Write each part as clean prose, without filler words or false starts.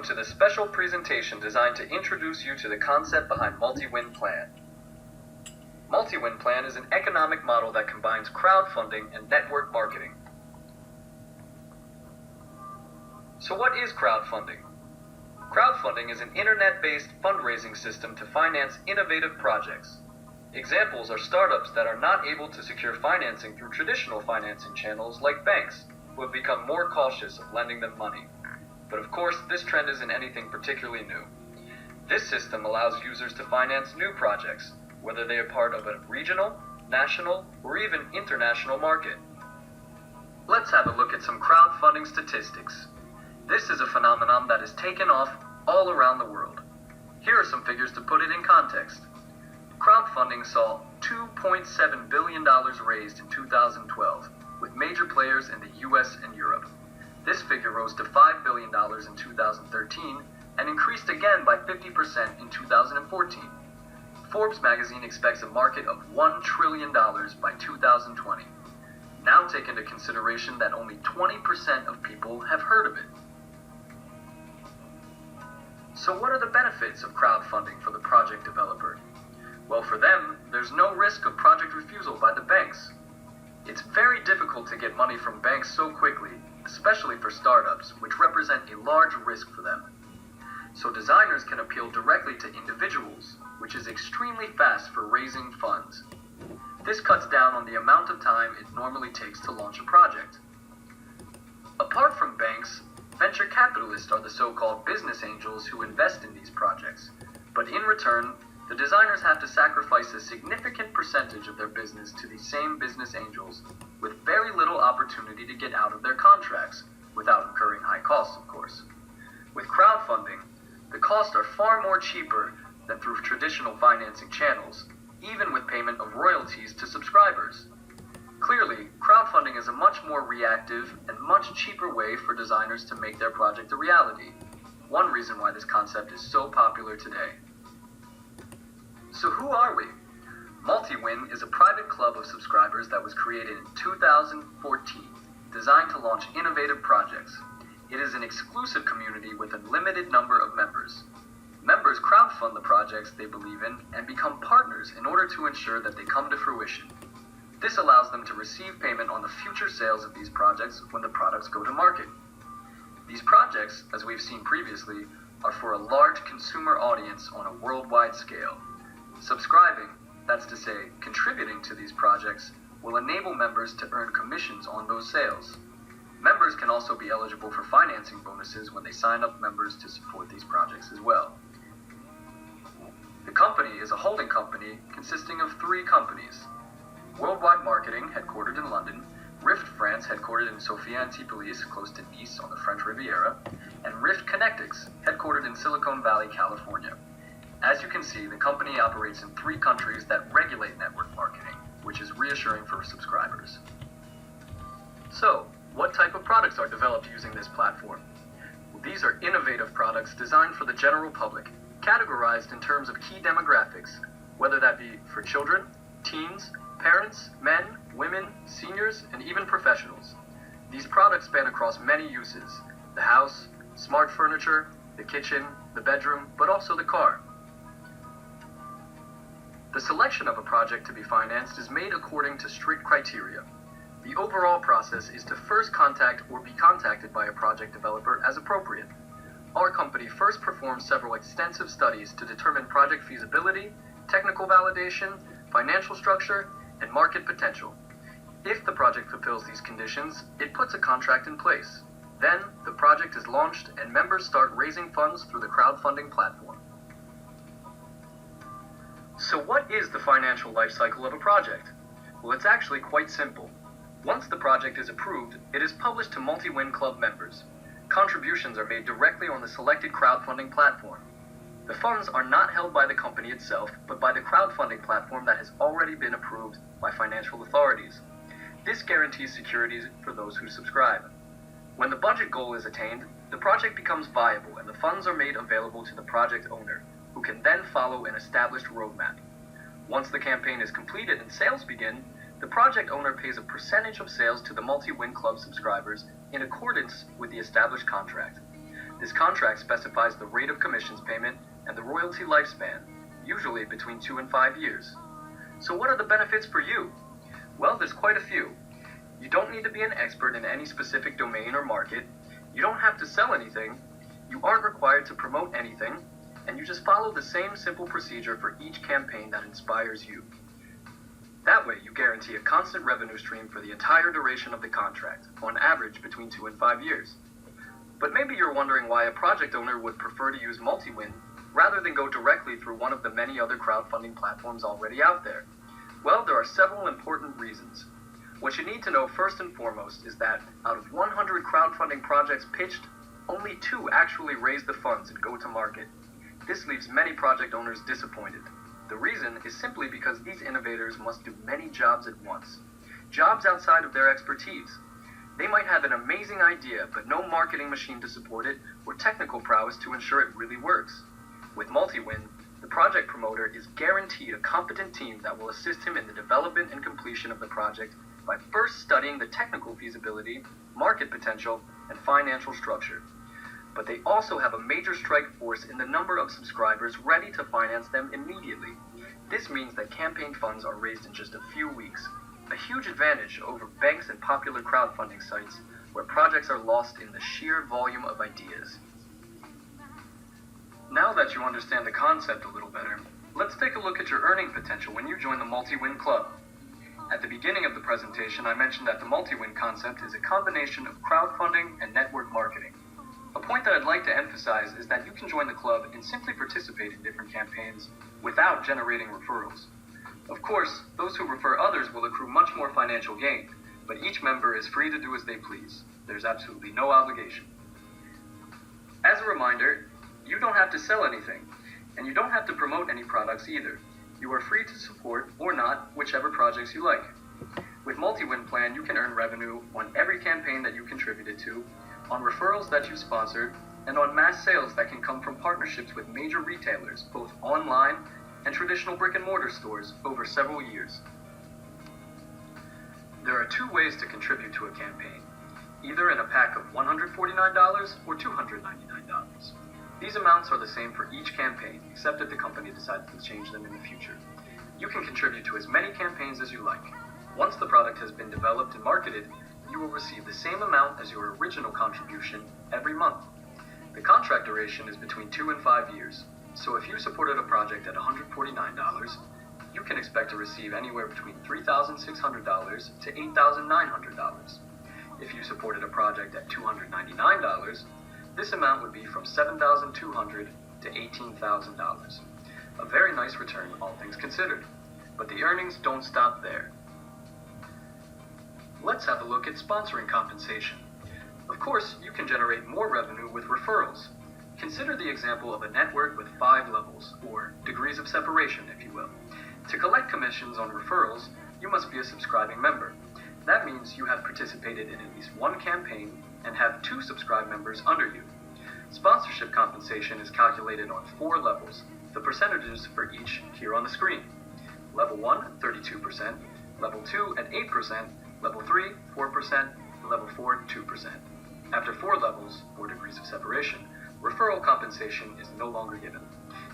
to the special presentation designed to introduce you to the concept behind MultiWin Plan. MultiWin Plan is an economic model that combines crowdfunding and network marketing. So what is crowdfunding? Crowdfunding is an internet-based fundraising system to finance innovative projects. Examples are startups that are not able to secure financing through traditional financing channels like banks, who have become more cautious of lending them money. But of course, this trend isn't anything particularly new. This system allows users to finance new projects, whether they are part of a regional, national, or even international market. Let's have a look at some crowdfunding statistics. This is a phenomenon that has taken off all around the world. Here are some figures to put it in context. Crowdfunding saw $2.7 billion raised in 2012, with major players in the US and Europe. This figure rose to $5 billion in 2013 and increased again by 50% in 2014. Forbes magazine expects a market of $1 trillion by 2020. Now take into consideration that only 20% of people have heard of it. So what are the benefits of crowdfunding for the project developer? Well, for them, there's no risk of project refusal by the banks. It's very difficult to get money from banks so quickly, especially for startups, which represent a large risk for them. So designers can appeal directly to individuals, which is extremely fast for raising funds. This cuts down on the amount of time it normally takes to launch a project. Apart from banks, venture capitalists are the so-called business angels who invest in these projects, but in return, the designers have to sacrifice a significant percentage of their business to these same business angels, with very little opportunity to get out of their contracts, without incurring high costs, of course. With crowdfunding, the costs are far more cheaper than through traditional financing channels, even with payment of royalties to subscribers. Clearly, crowdfunding is a much more reactive and much cheaper way for designers to make their project a reality. One reason why this concept is so popular today. So who are we? MultiWin is a private club of subscribers that was created in 2014, designed to launch innovative projects. It is an exclusive community with a limited number of members. Members crowdfund the projects they believe in and become partners in order to ensure that they come to fruition. This allows them to receive payment on the future sales of these projects when the products go to market. These projects, as we've seen previously, are for a large consumer audience on a worldwide scale. Subscribing, that's to say, contributing to these projects, will enable members to earn commissions on those sales. Members can also be eligible for financing bonuses when they sign up members to support these projects as well. The company is a holding company consisting of 3 companies: Worldwide Marketing, headquartered in London, rifft France, headquartered in Sophia Antipolis, close to Nice on the French Riviera, and rifft Connectics, headquartered in Silicon Valley, California. As you can see, the company operates in 3 countries that regulate network marketing, which is reassuring for subscribers. So, what type of products are developed using this platform? Well, these are innovative products designed for the general public, categorized in terms of key demographics, whether that be for children, teens, parents, men, women, seniors, and even professionals. These products span across many uses: the house, smart furniture, the kitchen, the bedroom, but also the car. The selection of a project to be financed is made according to strict criteria. The overall process is to first contact or be contacted by a project developer as appropriate. Our company first performs several extensive studies to determine project feasibility, technical validation, financial structure, and market potential. If the project fulfills these conditions, it puts a contract in place. Then, the project is launched and members start raising funds through the crowdfunding platform. So what is the financial life cycle of a project? Well, it's actually quite simple. Once the project is approved, it is published to MultiWin Club members. Contributions are made directly on the selected crowdfunding platform. The funds are not held by the company itself, but by the crowdfunding platform that has already been approved by financial authorities. This guarantees security for those who subscribe. When the budget goal is attained, the project becomes viable and the funds are made available to the project owner, who can then follow an established roadmap. Once the campaign is completed and sales begin, the project owner pays a percentage of sales to the MultiWin Club subscribers in accordance with the established contract. This contract specifies the rate of commissions payment and the royalty lifespan, usually between 2 and 5 years. So what are the benefits for you? Well, there's quite a few. You don't need to be an expert in any specific domain or market. You don't have to sell anything. You aren't required to promote anything. And you just follow the same simple procedure for each campaign that inspires you. That way, you guarantee a constant revenue stream for the entire duration of the contract, on average between 2 and 5 years. But maybe you're wondering why a project owner would prefer to use MultiWin rather than go directly through one of the many other crowdfunding platforms already out there. Well, there are several important reasons. What you need to know first and foremost is that out of 100 crowdfunding projects pitched, only 2 actually raise the funds and go to market. This leaves many project owners disappointed. The reason is simply because these innovators must do many jobs at once. Jobs outside of their expertise. They might have an amazing idea, but no marketing machine to support it or technical prowess to ensure it really works. With MultiWin, the project promoter is guaranteed a competent team that will assist him in the development and completion of the project by first studying the technical feasibility, market potential, and financial structure. But they also have a major strike force in the number of subscribers ready to finance them immediately. This means that campaign funds are raised in just a few weeks, a huge advantage over banks and popular crowdfunding sites where projects are lost in the sheer volume of ideas. Now that you understand the concept a little better, let's take a look at your earning potential when you join the MultiWin Club. At the beginning of the presentation, I mentioned that the MultiWin concept is a combination of crowdfunding and network marketing. A point that I'd like to emphasize is that you can join the club and simply participate in different campaigns without generating referrals. Of course, those who refer others will accrue much more financial gain, but each member is free to do as they please. There's absolutely no obligation. As a reminder, you don't have to sell anything, and you don't have to promote any products either. You are free to support or not whichever projects you like. With MultiWin Plan, you can earn revenue on every campaign that you contributed to, on referrals that you sponsored, and on mass sales that can come from partnerships with major retailers, both online and traditional brick-and-mortar stores, over several years. There are 2 ways to contribute to a campaign, either in a pack of $149 or $299. These amounts are the same for each campaign, except if the company decides to change them in the future. You can contribute to as many campaigns as you like. Once the product has been developed and marketed, you will receive the same amount as your original contribution every month. The contract duration is between 2 and 5 years, so if you supported a project at $149, you can expect to receive anywhere between $3,600 to $8,900. If you supported a project at $299, this amount would be from $7,200 to $18,000. A very nice return, all things considered. But the earnings don't stop there. Let's have a look at sponsoring compensation. Of course, you can generate more revenue with referrals. Consider the example of a network with 5 levels, or degrees of separation, if you will. To collect commissions on referrals, you must be a subscribing member. That means you have participated in at least 1 campaign and have 2 subscribed members under you. Sponsorship compensation is calculated on 4 levels, the percentages for each here on the screen. Level 1, 32%, Level 2 at 8%, Level 3, 4%, and Level 4, 2%. After 4 levels, or degrees of separation, referral compensation is no longer given.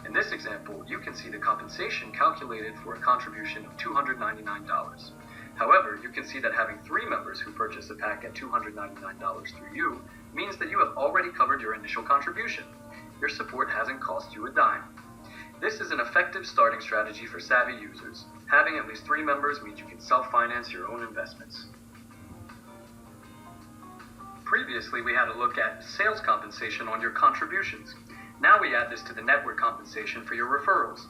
In this example, you can see the compensation calculated for a contribution of $299. However, you can see that having 3 members who purchase a pack at $299 through you means that you have already covered your initial contribution. Your support hasn't cost you a dime. This is an effective starting strategy for savvy users. Having at least 3 members means you can self-finance your own investments. Previously, we had a look at sales compensation on your contributions. Now we add this to the network compensation for your referrals.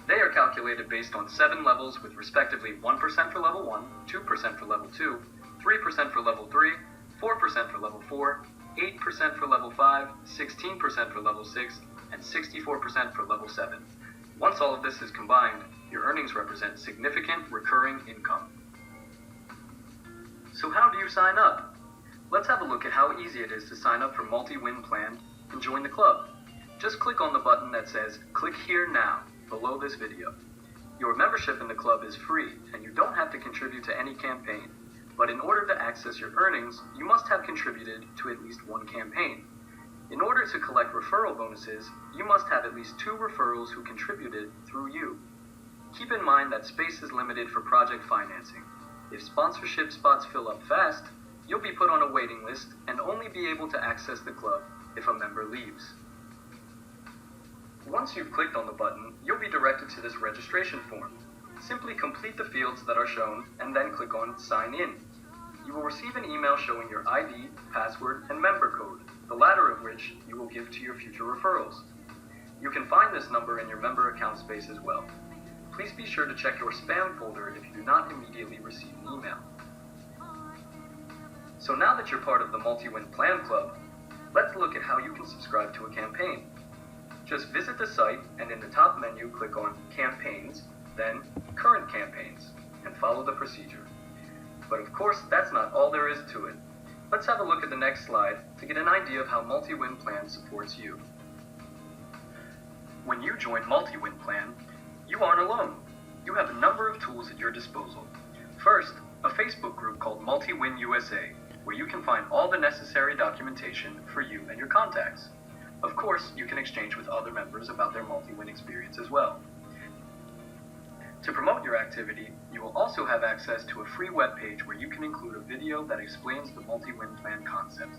They are calculated based on 7 levels with respectively 1% for Level 1, 2% for Level 2, 3% for Level 3, 4% for Level 4, 8% for Level 5, 16% for Level 6, and 64% for Level 7. Once all of this is combined, your earnings represent significant recurring income. So how do you sign up? Let's have a look at how easy it is to sign up for MultiWin Plan and join the club. Just click on the button that says "Click Here Now" below this video. Your membership in the club is free, and you don't have to contribute to any campaign. But in order to access your earnings, you must have contributed to at least 1 campaign. In order to collect referral bonuses, you must have at least 2 referrals who contributed through you. Keep in mind that space is limited for project financing. If sponsorship spots fill up fast, you'll be put on a waiting list and only be able to access the club if a member leaves. Once you've clicked on the button, you'll be directed to this registration form. Simply complete the fields that are shown and then click on Sign In. You will receive an email showing your ID, password, and member code, the latter of which you will give to your future referrals. You can find this number in your member account space as well. Please be sure to check your spam folder if you do not immediately receive an email. So now that you're part of the MultiWin Plan Club, let's look at how you can subscribe to a campaign. Just visit the site and in the top menu click on Campaigns, then Current Campaigns, and follow the procedure. But of course, that's not all there is to it. Let's have a look at the next slide to get an idea of how MultiWin Plan supports you. When you join MultiWin Plan, you aren't alone. You have a number of tools at your disposal. First, a Facebook group called MultiWin USA, where you can find all the necessary documentation for you and your contacts. Of course, you can exchange with other members about their MultiWin experience as well. To promote your activity, you will also have access to a free webpage where you can include a video that explains the MultiWin Plan concept.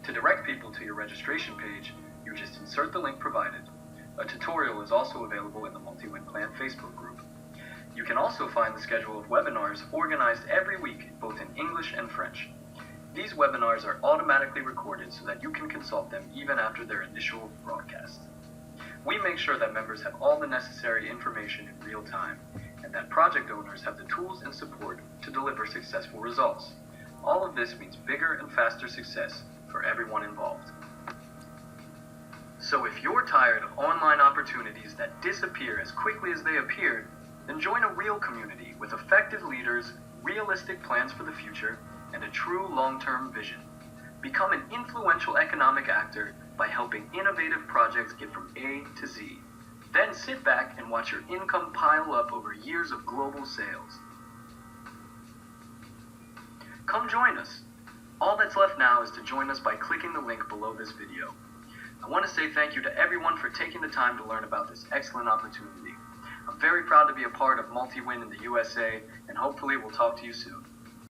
To direct people to your registration page, you just insert the link provided. A tutorial is also available in the MultiWin Plan Facebook group. You can also find the schedule of webinars organized every week, both in English and French. These webinars are automatically recorded so that you can consult them even after their initial broadcast. We make sure that members have all the necessary information in real time, and that project owners have the tools and support to deliver successful results. All of this means bigger and faster success for everyone involved. So if you're tired of online opportunities that disappear as quickly as they appeared, then join a real community with effective leaders, realistic plans for the future, and a true long-term vision. Become an influential economic actor by helping innovative projects get from A to Z. Then sit back and watch your income pile up over years of global sales. Come join us. All that's left now is to join us by clicking the link below this video. I want to say thank you to everyone for taking the time to learn about this excellent opportunity. I'm very proud to be a part of MultiWin in the USA, and hopefully we'll talk to you soon.